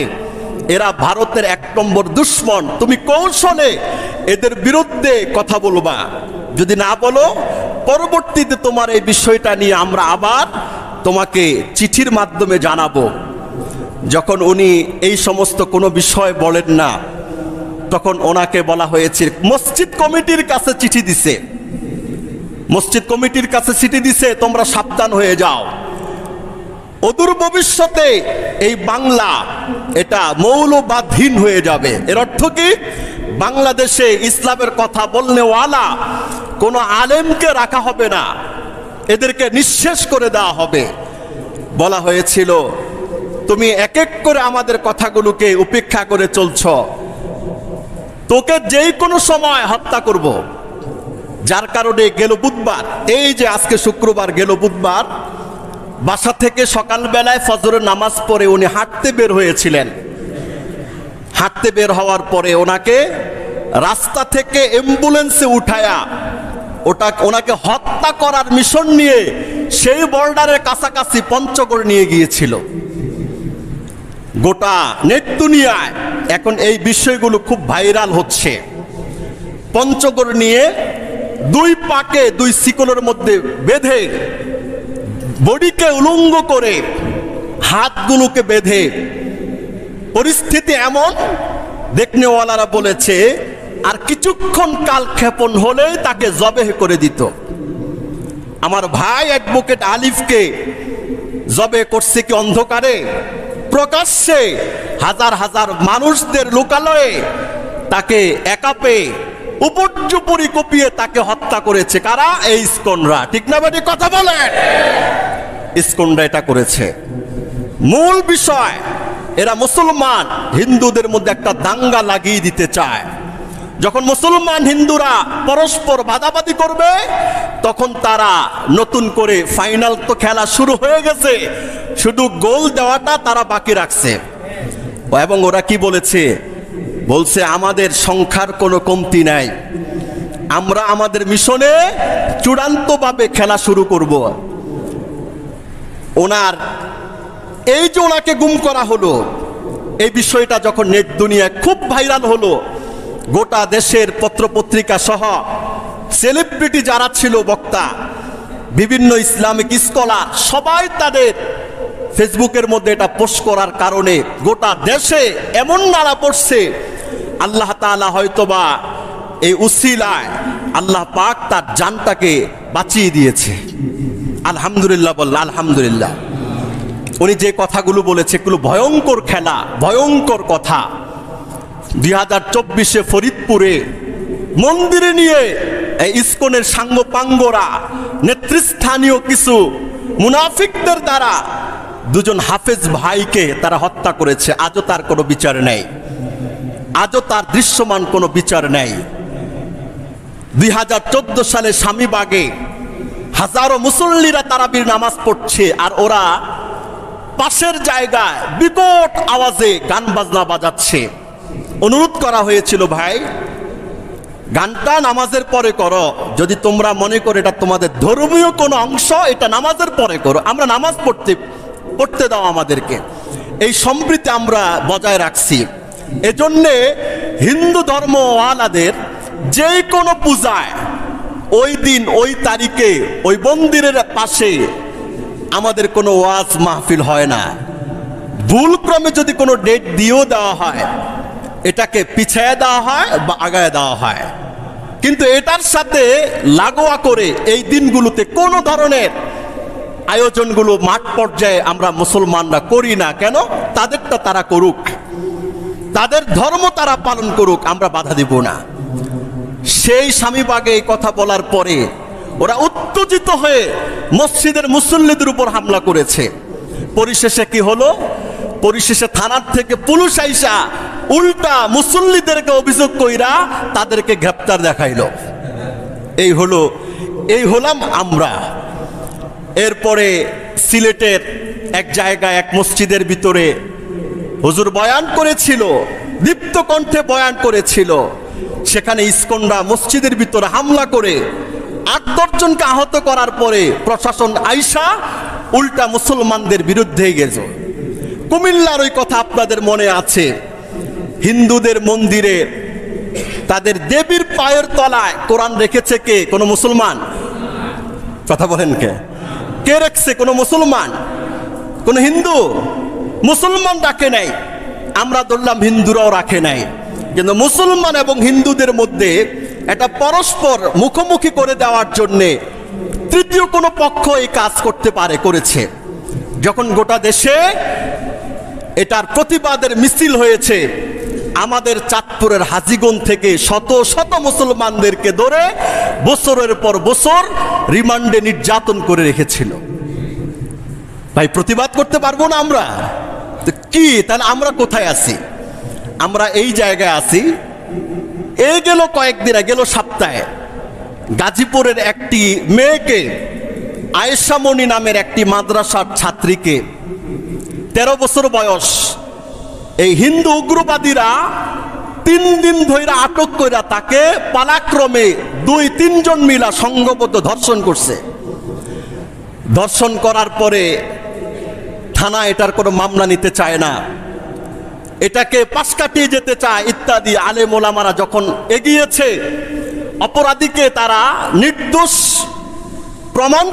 এরা ভারতের 1 নম্বর দুশ্মন। তুমি কৌশলে এদের বিরুদ্ধে কথা বলবা, যদি না বলো পরবর্তীতে তোমার এই বিষয়টা নিয়ে আমরা আবার তোমাকে চিঠির মাধ্যমে জানাবো। যখন উনি এই সমস্ত কোনো বিষয় বলেন না, তখন ওনাকে বলা হয়েছে মসজিদ কমিটির কাছে চিঠি দিছে, মসজিদ কমিটির কাছে চিঠি দিছে তোমরা সাবধান হয়ে যাও, অদূর ভবিষ্যতে এই বাংলা এটা মৌলবাদহীন হয়ে যাবে। এর অর্থ কি? বাংলাদেশে ইসলামের কথা বলনেওয়ালা কোনো আলেমকে রাখা হবে না, এদেরকে নিঃশেষ করে দেওয়া হবে। বলা হয়েছিল তুমি এক এক করে আমাদের কথাগুলোকে উপেক্ষা করে চলছ, তোকে যেই কোনো সময় হত্যা করব। যার কারণে গেল বুধবার, এই যে আজকে শুক্রবার, গেল বুধবার বাসা থেকে সকালবেলায় ফজরের নামাজ পড়ে উনি হাঁটতে বের হয়েছিলেন। হাঁটতে বের হওয়ার পরে ওনাকে রাস্তা থেকে অ্যাম্বুলেন্সে উঠায়া ওনাকে হত্যা করার মিশন নিয়ে সেই বর্ডারের কাছাকাছি পঞ্চগড় নিয়ে গিয়েছিল। গোটা নেট দুনিয়ায় এখন এই বিষয়গুলো খুব ভাইরাল হচ্ছে। পঞ্চগড় নিয়ে 2 পাকে 2 শিকলের মধ্যে বেঁধে, বডিকে উলঙ্গ করে, হাতগুলোকে বেঁধে, পরিস্থিতি এমন দেখনেওয়ালারা বলেছে আর কিছুক্ষণ কালক্ষেপণ হলেই তাকে জবেহ করে দিত। আমার ভাই অ্যাডভোকেট আলিফকে জবে করছে কি অন্ধকারে? প্রকাশ্যে হাজার হাজার মানুষদের লোকালয়ে তাকে একা পেয়ে উপর্যুপরি কপিয়ে তাকে হত্যা করেছে। কারা? এই ইসকনরা। ঠিক না বেটি? কথা বলেন। ইসকনরা এটা করেছে। মূল বিষয়, এরা মুসলমান হিন্দুদের মধ্যে একটা দাঙ্গা লাগিয়ে দিতে চায়। যখন মুসলমান হিন্দুরা পরস্পর বাদাবাদি করবে তখন তারা নতুন করে, ফাইনাল তো খেলা শুরু হয়ে গেছে, শুধু গোল দেওয়াটা তারা বাকি রাখছে। এবং ওরা কি বলেছে? বলছে আমাদের সংখ্যার কোনো কমতি নাই, আমরা আমাদের মিশনে চূড়ান্তভাবে খেলা শুরু করব। ওনার এই যে ওনাকে গুম করা হলো, এই বিষয়টা যখন নেট দুনিয়ায় খুব ভাইরাল হলো, গোটা দেশের পত্রপত্রিকা সহ সেলিব্রিটি যারা ছিল, বক্তা, বিভিন্ন ইসলামিক স্কলার, সবাই তাদের ফেসবুকের মধ্যে এটা পোস্ট করার কারণে গোটা দেশে এমন নাড়া পড়ছে। আল্লাহ তাআলা হয়তোবা এই উসিলায় আল্লাহ পাক তার জানটাকে বাঁচিয়ে দিয়েছে। আলহামদুলিল্লাহ বলল, আলহামদুলিল্লাহ। উনি যে কথাগুলো বলেছে এগুলো ভয়ঙ্কর খেলা, ভয়ঙ্কর কথা। 2024 ফরিদপুরে মন্দিরে নিয়ে ইসকনের সাঙ্গপাঙ্গরা, নেতৃস্থানীয় কিছু মুনাফিকদের দ্বারা দুজন হাফেজ ভাইকে তারা হত্যা করেছে, আজও তার কোনো বিচার নেই, আজও তার দৃশ্যমান কোনো বিচার নেই। 2014 সালে স্বামীবাগে হাজারো মুসল্লিরা তারাবির নামাজ পড়ছে, আর ওরা পাশের জায়গায় বিকট আওয়াজে গান বাজনা বাজাচ্ছে। অনুরোধ করা হয়েছিল, ভাই গানটা নামাজের পরে করো, যদি তোমরা মনে করো এটা তোমাদের ধর্মীয় কোনো অংশ, এটা নামাজের পরে করো, আমরা নামাজ পড়তে দাও আমাদেরকে। এই সম্প্রীতি আমরা বজায় রাখছি। এজন্যে হিন্দু ধর্মওয়ালাদের যে কোনো পূজায় ওই দিন ওই তারিখে ওই মন্দিরের পাশে আমাদের কোনো ওয়াজ মাহফিল হয় না। ভুলক্রমে যদি কোনো ডেট দিয়েও দেওয়া হয়, এটাকে পিছিয়ে দেওয়া হয় বা আগায় দেওয়া হয়, কিন্তু এটার সাথে লাগোয়া করে এই দিনগুলোতে কোনো ধরনের আয়োজনগুলো মাঠ পর্যায়ে আমরা মুসলমানরা করি না। কেন? তাদেরটা তারা করুক, তাদের ধর্ম তারা পালন করুক, আমরা বাধা দিব না। সেই স্বামীবাগে এই কথা বলার পরে ওরা উত্তেজিত হয়ে মসজিদের মুসল্লিদের উপর হামলা করেছে। পরিশেষে কি হলো? পরিশেষে থানার থেকে পুলিশ আইসা উল্টা মুসল্লিদেরকে অভিযোগ কইরা তাদেরকে গ্রেপ্তার দেখাইলো। এই হলাম আমরা। এরপরে সিলেটের এক জায়গায় এক মসজিদের ভিতরে হুজুর বয়ান করেছিল, দীপ্ত কণ্ঠে বয়ান করেছিল। সেখানে ইসকনরা মসজিদের ভিতরে হামলা করে 8-10 জনকে আহত করার পরে প্রশাসন আইসা উল্টা মুসলমানদের বিরুদ্ধে গেছে। কুমিল্লার ওই কথা আপনাদের মনে আছে, হিন্দুদের মন্দিরে তাদের দেবীর পায়ের তলায় কোরআন রেখেছে কে? কোনো মুসলমান? কথা বলেন, কে রেখেছে? কোনো মুসলমান? কোন হিন্দু? মুসলমান রাখে নাই। আমরা ধরলাম হিন্দুরাও রাখে নাই, কিন্তু মুসলমান এবং হিন্দুদের মধ্যে এটা পরস্পর মুখোমুখি করে দেওয়ার জন্যে তৃতীয় কোনো পক্ষ এই কাজ করেছে। যখন গোটা দেশে এটার প্রতিবাদের মিছিল হয়েছে, আমাদের চাঁদপুরের হাজীগঞ্জ থেকে শত শত মুসলমানদেরকে ধরে বছরের পর বছর রিমান্ডে নির্যাতন করে রেখেছিল। ভাই প্রতিবাদ করতে পারবো না আমরা? কি তাহলে আমরা কোথায় আছি? আমরা এই জায়গায় আছি। এই গেল কয়েকদিন, গেল সপ্তাহে গাজীপুরের একটি মেয়েকে, আয়েশামণি নামের একটি মাদ্রাসার ছাত্রীকে, 13 বছর বয়স, এই হিন্দু উগ্রবাদীরা 3 দিন ধরে আটক করে তাকে পালাক্রমে 2-3 জন মিলা সংঘবদ্ধ ধর্ষণ করছে। ধর্ষণ করার পরে থানা এটার কোনো মামলা নিতে চায় না, এটাকে পাশ কাটিয়ে যেতে চায় ইত্যাদি। আলেম ওলামারা যখন এগিয়েছে, অপরাধীকে তারা নির্দোষ প্রমাণ